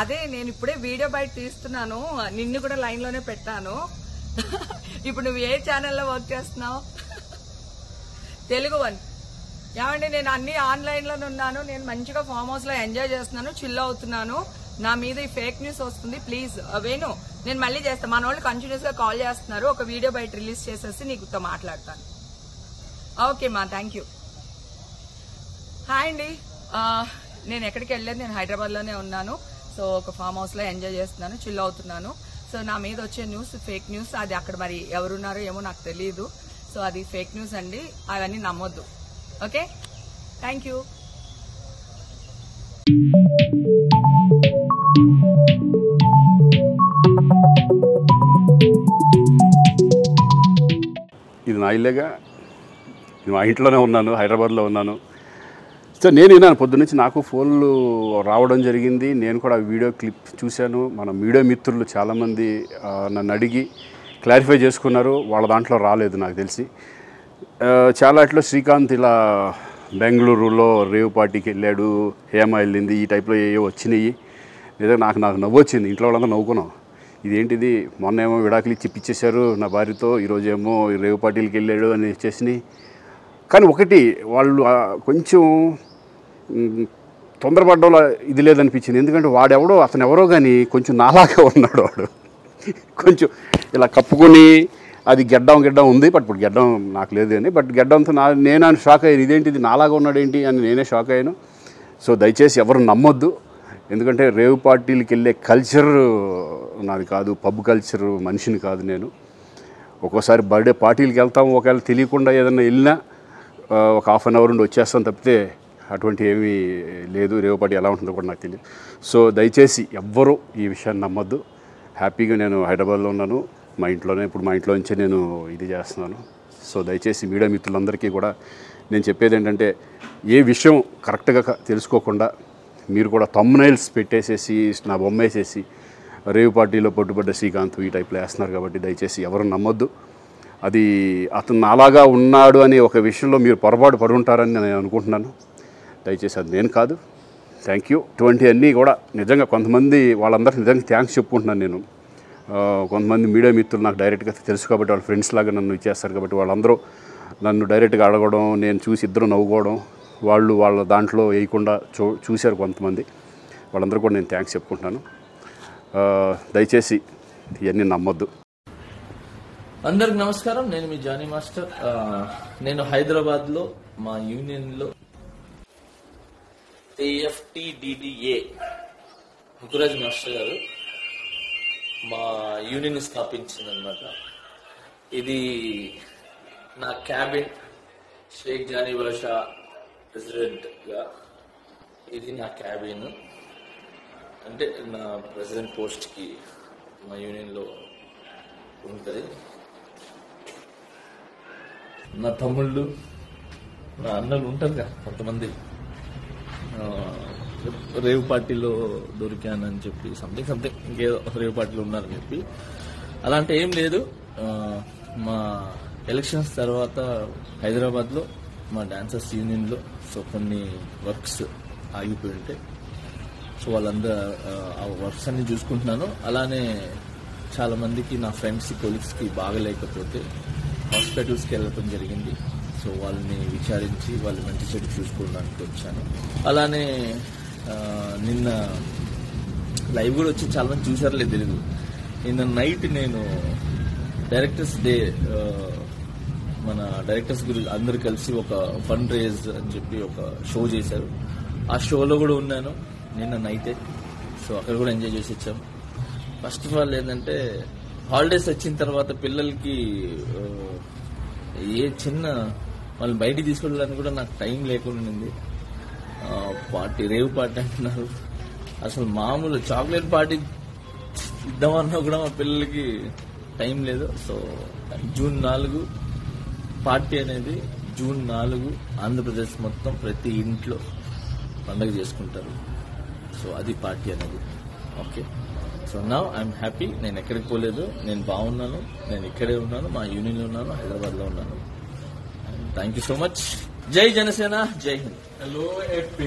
అదే నేను ఇప్పుడే వీడియో బయట తీస్తున్నాను, నిన్ను కూడా లైన్ లోనే పెట్టాను. ఇప్పుడు నువ్వు ఏ ఛానల్లో వర్క్ చేస్తున్నావు? తెలుగు వన్. ఏమండి, నేను అన్ని ఆన్లైన్ లోనే ఉన్నాను. నేను మంచిగా ఫామ్ హౌస్ లో ఎంజాయ్ చేస్తున్నాను, చిల్ అవుతున్నాను. నా మీద ఈ ఫేక్ న్యూస్ వస్తుంది. ప్లీజ్ వేణు, నేను మళ్ళీ చేస్తాను. మన వాళ్ళు కంటిన్యూస్ గా కాల్ చేస్తున్నారు. ఒక వీడియో బయట రిలీజ్ చేసేసి నీకుతో మాట్లాడతాను. ఓకే మా, థ్యాంక్ యూ. హాయ్ అండి, నేను ఎక్కడికి వెళ్ళలేదు, నేను హైదరాబాద్ లోనే ఉన్నాను. సో ఒక ఫామ్ హౌస్ లో ఎంజాయ్ చేస్తున్నాను, చిల్ అవుతున్నాను. సో నా మీద వచ్చే న్యూస్ ఫేక్ న్యూస్. అది అక్కడ మరి ఎవరున్నారో ఏమో నాకు తెలియదు. సో అది ఫేక్ న్యూస్ అండి, అవన్నీ నమ్మొద్దు. Okay, thank you. ఇది నా ఇల్లేగా, మా ఇంట్లోనే ఉన్నాను, హైదరాబాద్లో ఉన్నాను. సో నేను విన్నాను పొద్దున్నుంచి, నాకు ఫోన్లు రావడం జరిగింది. నేను కూడా వీడియో క్లిప్ చూశాను. మన మీడియా మిత్రులు చాలామంది నన్ను అడిగి క్లారిఫై చేసుకున్నారు. వాళ్ళ దాంట్లో రాలేదు నాకు తెలిసి. చాలా ఇట్లా శ్రీకాంత్ ఇలా బెంగళూరులో రేవ్ పార్టీకి వెళ్ళాడు, హేమ వెళ్ళింది, ఈ టైప్లో ఏవో వచ్చినాయి. నిజంగా నాకు నవ్వు వచ్చింది. ఇంట్లో వాళ్ళందరూ నవ్వుకున్నాం. ఇదేంటిది, మొన్న ఏమో విడాకులు ఇచ్చి పిచ్చేశారు నా భార్యతో, ఈరోజేమో రేవ్ పార్టీలకి వెళ్ళాడు అని వచ్చేసినాయి. కానీ ఒకటి, వాళ్ళు కొంచెం తొందరపడ్డంలో ఇది లేదనిపించింది. ఎందుకంటే వాడెవడో, అతను ఎవరో కానీ కొంచెం నాలాగా ఉన్నాడు. వాడు కొంచెం ఇలా కప్పుకొని, అది గెడ్డం ఉంది, బట్ ఇప్పుడు గెడ్డం నాకు లేదు అని, బట్ గెడ్డంతో నేను షాక్ అయ్యాను. ఇదేంటిది నాలాగా ఉన్నాడు ఏంటి అని నేనే షాక్ అయ్యాను. సో దయచేసి ఎవరు నమ్మొద్దు. ఎందుకంటే రేవ్ పార్టీలకి వెళ్ళే కల్చర్ నాది కాదు, పబ్ కల్చర్ మనిషిని కాదు నేను. ఒక్కోసారి బర్త్డే పార్టీలకి వెళ్తాము, ఒకవేళ తెలియకుండా ఏదైనా వెళ్ళినా ఒక హాఫ్ అన్ అవర్ నుండి వచ్చేస్తాను తప్పితే అటువంటి ఏమీ లేదు. రేవ్ పార్టీ ఎలా ఉంటుందో కూడా నాకు తెలియదు. సో దయచేసి ఎవ్వరూ ఈ విషయాన్ని నమ్మొద్దు. హ్యాపీగా నేను హైదరాబాద్లో ఉన్నాను, మా ఇంట్లోనే. ఇప్పుడు మా ఇంట్లో నుంచే నేను ఇది చేస్తున్నాను. సో దయచేసి మీడియా మిత్రులందరికీ కూడా నేను చెప్పేది ఏంటంటే, ఏ విషయం కరెక్ట్గా తెలుసుకోకుండా మీరు కూడా థంబ్నైల్స్ పెట్టేసేసి నా బొమ్మ వేసేసి రేవ్ పార్టీలో పట్టుబడ్డ శ్రీకాంత్ ఈ టైప్లో వేస్తున్నారు. కాబట్టి దయచేసి ఎవరు నమ్మొద్దు. అది అతను నాలాగా ఉన్నాడు అనే ఒక విషయంలో మీరు పొరపాటు పడి ఉంటారని నేను అనుకుంటున్నాను. దయచేసి అది నేను కాదు. Thank you. ఇటువంటివన్నీ కూడా నిజంగా కొంతమంది, వాళ్ళందరికీ నిజంగా థ్యాంక్స్ చెప్పుకుంటున్నాను నేను. కొంతమంది మీడియా మిత్రులు నాకు డైరెక్ట్గా తెలుసు కాబట్టి, వాళ్ళ ఫ్రెండ్స్ లాగా నన్ను ఇచ్చేస్తారు కాబట్టి, వాళ్ళందరూ నన్ను డైరెక్ట్గా అడగడం, నేను చూసి ఇద్దరు నవ్వుకోవడం, వాళ్ళు వాళ్ళ దాంట్లో వేయకుండా చూశారు కొంతమంది. వాళ్ళందరూ కూడా నేను థ్యాంక్స్ చెప్పుకుంటున్నాను. దయచేసి ఇవన్నీ నమ్మొద్దు. అందరికి నమస్కారం, నేను మీ జానీ మాస్టర్. నేను హైదరాబాద్లో మా యూనియన్లో AFTDDA ముకురాజ్ మాస్టర్ గారు మా యూనియన్ స్థాపించిందనమాట. ఇది నా క్యాబిన్, షేక్ జానీ బాషా ప్రెసిడెంట్గా ఇది నా క్యాబిన్. అంటే నా ప్రెసిడెంట్ పోస్ట్కి మా యూనియన్లో ఉంటుంది. నా తమ్ముళ్ళు, నా అన్నలు ఉంటారు కదా కొంతమంది, రేవ్ పార్టీలో దొరికానని చెప్పి సంథింగ్ ఇంకేదో రేవ్ పార్టీలో ఉన్నారని చెప్పి. అలాంటి ఏం లేదు. మా ఎలక్షన్స్ తర్వాత హైదరాబాద్లో మా డాన్సర్స్ యూనియన్లో సో కొన్ని వర్క్స్ ఆగిపోయి ఉంటాయి. సో వాళ్ళందరూ ఆ వర్క్స్ అన్ని చూసుకుంటున్నాను. అలానే చాలా మందికి, నా ఫ్రెండ్స్ కొలీగ్స్కి బాగలేకపోతే హాస్పిటల్స్కి వెళ్ళడం జరిగింది. సో వాళ్ళని విచారించి వాళ్ళు మంచి చెడు చూసుకోవడానికి వచ్చాను. అలానే నిన్న లైవ్ కూడా వచ్చి చాలా మంది చూసారో తెలియదు. నిన్న నైట్ నేను డైరెక్టర్స్ డే, మన డైరెక్టర్స్ గురించి అందరు కలిసి ఒక ఫండ్ రేజ్ అని చెప్పి ఒక షో చేశారు. ఆ షోలో కూడా ఉన్నాను నిన్న నైటే. సో అక్కడ కూడా ఎంజాయ్ చేసి వచ్చాము. ఫస్ట్ ఆఫ్ ఆల్ ఏంటంటే, హాలిడేస్ వచ్చిన తర్వాత పిల్లలకి ఏ చిన్న వాళ్ళని బయటికి తీసుకెళ్ళడానికి కూడా నాకు టైం లేకుండా ఉంది. పార్టీ, రేవ్ పార్టీ అంటున్నారు. అసలు మామూలు చాక్లెట్ పార్టీ ఇద్దామన్నా కూడా మా పిల్లలకి టైం లేదు. సో జూన్ 4 పార్టీ అనేది, జూన్ 4 ఆంధ్రప్రదేశ్ మొత్తం ప్రతి ఇంట్లో పండుగ చేసుకుంటారు. సో అది పార్టీ అనేది. Okay, so now I'm happy. నేను ఎక్కడికి పోలేదు, నేను బాగున్నాను, నేను ఇక్కడే ఉన్నాను, మా యూనియన్లో ఉన్నాను, హైదరాబాద్లో ఉన్నాను. Thank you so much. జై జనసేన, జై హింద్. Hello AP.